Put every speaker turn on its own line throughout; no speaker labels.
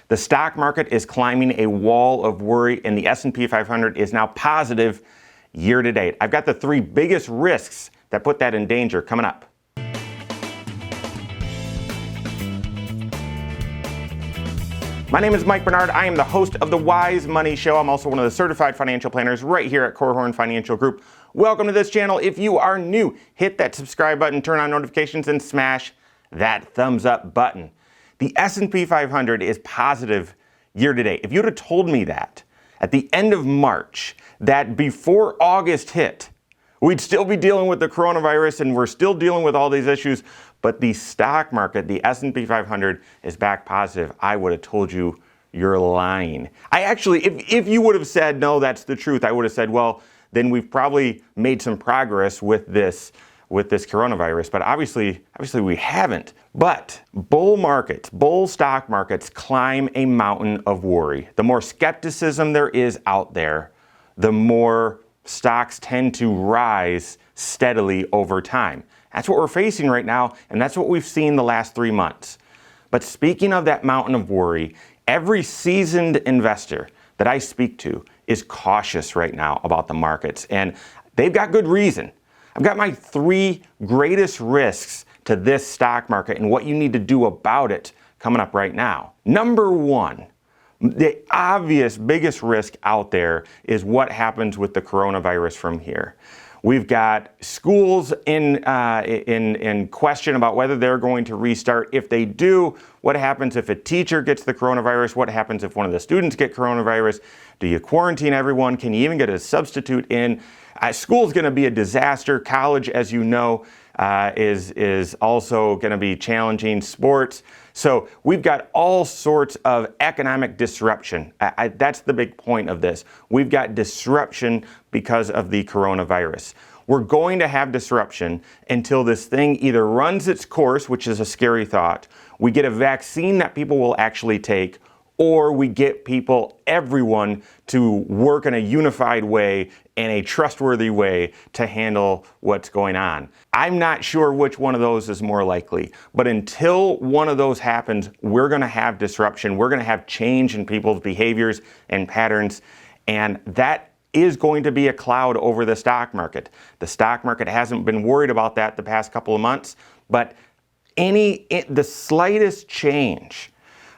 The stock market is climbing a wall of worry, and the S&P 500 is now positive year to date. I've got the 3 biggest risks that put that in danger coming up. My name is Mike Bernard. I am the host of the Wise Money Show. I'm also one of the certified financial planners right here at Korhorn Financial Group. Welcome to this channel. If you are new, hit that subscribe button, turn on notifications, and smash that thumbs up button. The S&P 500 is positive year to date. If you'd have told me that at the end of March, that before August hit, we'd still be dealing with the coronavirus and we're still dealing with all these issues, but the stock market, the S&P 500, is back positive, I would have told you you're lying. I actually, if you would have said, no, that's the truth, I would have said, well, then we've probably made some progress with this coronavirus, but obviously we haven't. But bull stock markets climb a mountain of worry. The more skepticism there is out there, the more stocks tend to rise steadily over time. That's what we're facing right now, and that's what we've seen the last 3 months. But speaking of that mountain of worry, every seasoned investor that I speak to is cautious right now about the markets, and they've got good reason. I've got my 3 greatest risks to this stock market and what you need to do about it coming up right now. Number 1, the obvious biggest risk out there is what happens with the coronavirus from here. We've got schools in question about whether they're going to restart. If they do, what happens if a teacher gets the coronavirus? What happens if one of the students get coronavirus? Do you quarantine everyone? Can you even get a substitute in? School's going to be a disaster. College, as you know, is also going to be challenging. Sports. So we've got all sorts of economic disruption. That's the big point of this. We've got disruption because of the coronavirus. We're going to have disruption until this thing either runs its course, which is a scary thought, we get a vaccine that people will actually take, or we get everyone to work in a unified way, in a trustworthy way to handle what's going on. I'm not sure which one of those is more likely, but until one of those happens, we're gonna have disruption. We're gonna have change in people's behaviors and patterns, and that is going to be a cloud over the stock market. The stock market hasn't been worried about that the past couple of months, but the slightest change.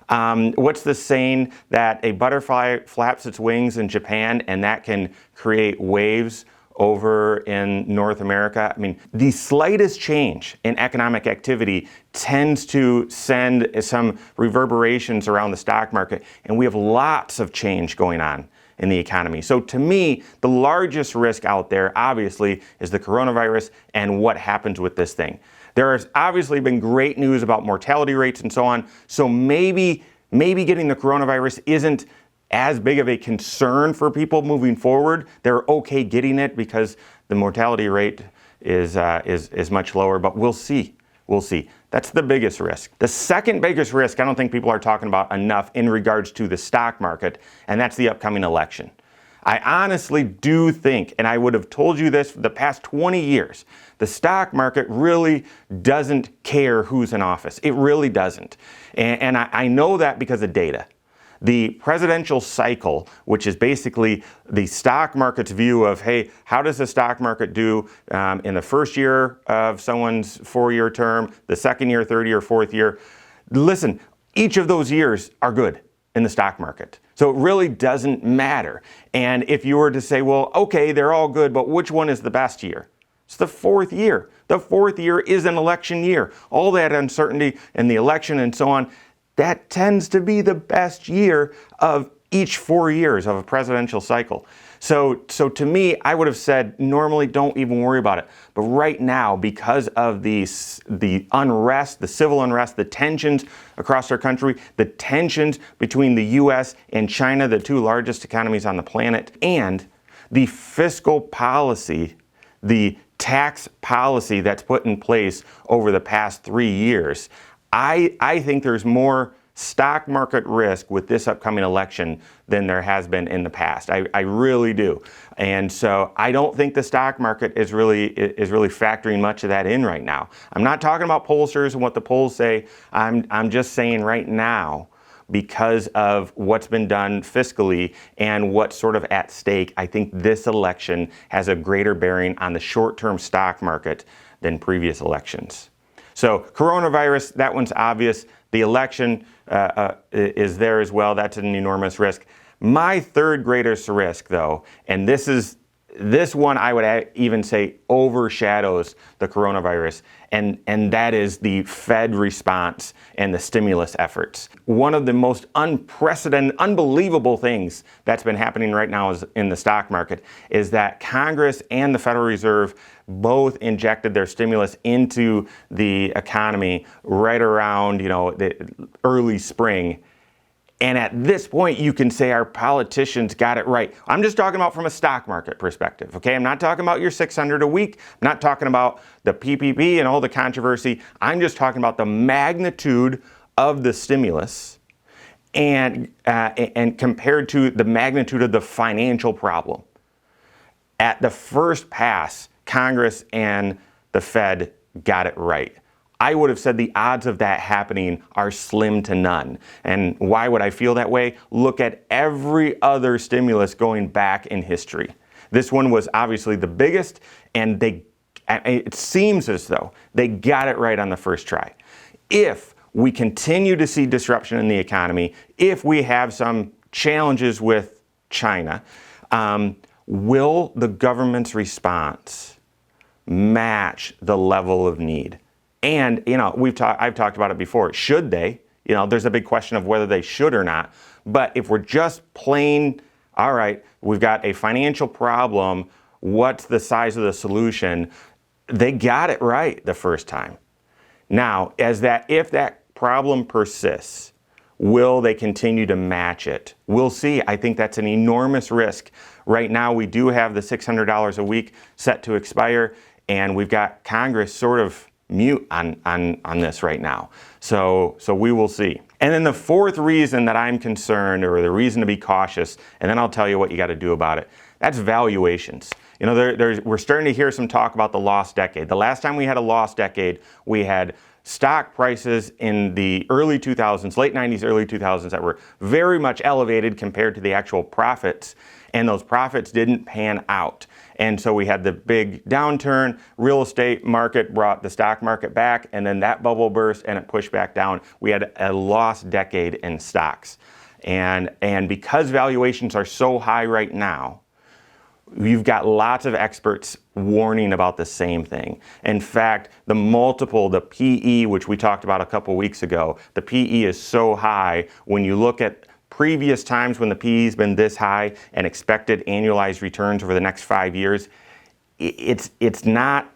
What's the saying that a butterfly flaps its wings in Japan and that can create waves over in North America? I mean, the slightest change in economic activity tends to send some reverberations around the stock market, and we have lots of change going on in the economy. So to me, the largest risk out there, obviously, is the coronavirus and what happens with this thing. There has obviously been great news about mortality rates and so on, so maybe getting the coronavirus isn't as big of a concern for people moving forward. They're okay getting it because the mortality rate is much lower, but we'll see. We'll see. That's the biggest risk. The second biggest risk I don't think people are talking about enough in regards to the stock market, and that's the upcoming election. I honestly do think, and I would have told you this for the past 20 years, the stock market really doesn't care who's in office. It really doesn't. And I know that because of data. The presidential cycle, which is basically the stock market's view of, hey, how does the stock market do in the first year of someone's 4-year term, the second year, third year, fourth year? Listen, each of those years are good in the stock market. So it really doesn't matter. And if you were to say, well, okay, they're all good, but which one is the best year? It's the 4th year. The 4th year is an election year. All that uncertainty in the election and so on, that tends to be the best year of each 4 years of a presidential cycle. So to me, I would have said, normally don't even worry about it. But right now, because of the unrest, the civil unrest, the tensions across our country, the tensions between the US and China, the 2 largest economies on the planet, and the fiscal policy, the tax policy that's put in place over the past 3 years, I think there's more stock market risk with this upcoming election than there has been in the past. I really do. And so I don't think the stock market is really factoring much of that in right now. I'm not talking about pollsters and what the polls say. I'm just saying right now, because of what's been done fiscally and what's sort of at stake. I think this election has a greater bearing on the short-term stock market than previous elections. So coronavirus, that one's obvious. The election is there as well. That's an enormous risk. My third greatest risk, though, and this one I would even say overshadows the coronavirus, and that is the Fed response and the stimulus efforts. One of the most unprecedented, unbelievable things that's been happening right now in the stock market is that Congress and the Federal Reserve both injected their stimulus into the economy right around, the early spring. And at this point, you can say our politicians got it right. I'm just talking about from a stock market perspective, okay? I'm not talking about your 600 a week. I'm not talking about the PPP and all the controversy. I'm just talking about the magnitude of the stimulus and compared to the magnitude of the financial problem. At the first pass, Congress and the Fed got it right. I would have said the odds of that happening are slim to none. And why would I feel that way? Look at every other stimulus going back in history. This one was obviously the biggest, and it seems as though they got it right on the first try. If we continue to see disruption in the economy, if we have some challenges with China, will the government's response match the level of need? And, I've talked about it before. Should they? There's a big question of whether they should or not. But if we're just plain, all right, we've got a financial problem, what's the size of the solution? They got it right the first time. Now, if that problem persists, will they continue to match it? We'll see. I think that's an enormous risk. Right now, we do have the $600 a week set to expire, and we've got Congress sort of mute on this right now. So we will see. And then the fourth reason that I'm concerned, or the reason to be cautious, and then I'll tell you what you got to do about it, that's valuations. We're starting to hear some talk about the lost decade. The last time we had a lost decade, we had stock prices in the early 2000s, late 90s, early 2000s that were very much elevated compared to the actual profits, and those profits didn't pan out. And so we had the big downturn, real estate market brought the stock market back, and then that bubble burst and it pushed back down. We had a lost decade in stocks. And because valuations are so high right now, you've got lots of experts warning about the same thing. In fact, the multiple, the PE, which we talked about a couple weeks ago, the PE is so high when you look at previous times when the PE's been this high and expected annualized returns over the next 5 years, there's not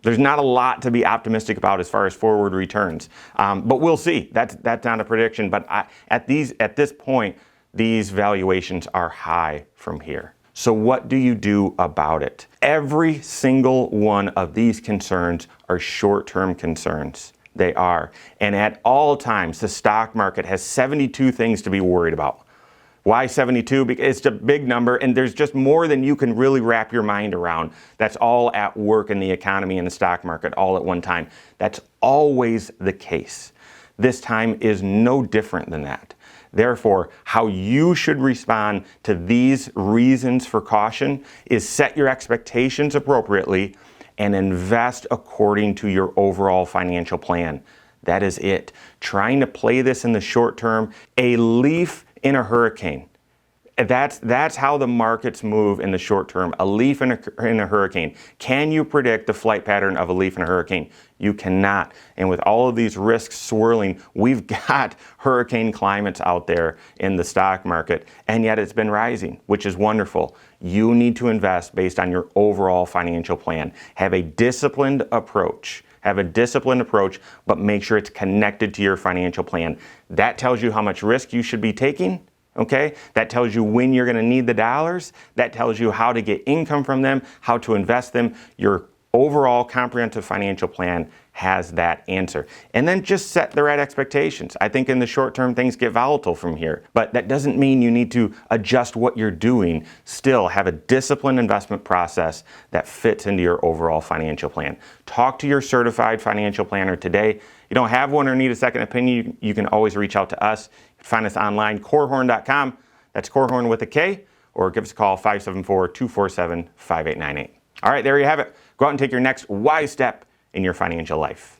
a lot to be optimistic about as far as forward returns. But we'll see. That's not a prediction. But at this point, these valuations are high from here. So what do you do about it? Every single one of these concerns are short-term concerns. They are. And at all times, the stock market has 72 things to be worried about. Why 72? Because it's a big number, and there's just more than you can really wrap your mind around. That's all at work in the economy and the stock market all at one time. That's always the case. This time is no different than that. Therefore, how you should respond to these reasons for caution is set your expectations appropriately and invest according to your overall financial plan. That is it. Trying to play this in the short term, a leaf in a hurricane. That's how the markets move in the short term. A leaf in a hurricane. Can you predict the flight pattern of a leaf in a hurricane? You cannot. And with all of these risks swirling, we've got hurricane climates out there in the stock market, and yet it's been rising, which is wonderful. You need to invest based on your overall financial plan. Have a disciplined approach. But make sure it's connected to your financial plan. That tells you how much risk you should be taking. Okay, that tells you when you're going to need the dollars. That tells you how to get income from them, how to invest them. Your overall comprehensive financial plan has that answer. And then just set the right expectations. I think in the short term, things get volatile from here, but that doesn't mean you need to adjust what you're doing. Still have a disciplined investment process that fits into your overall financial plan. Talk to your certified financial planner today. You don't have one or need a second opinion, you can always reach out to us. Find us online, corehorn.com. That's Corehorn with a K, or give us a call, 574-247-5898. All right, there you have it. Go out and take your next wise step in your financial life.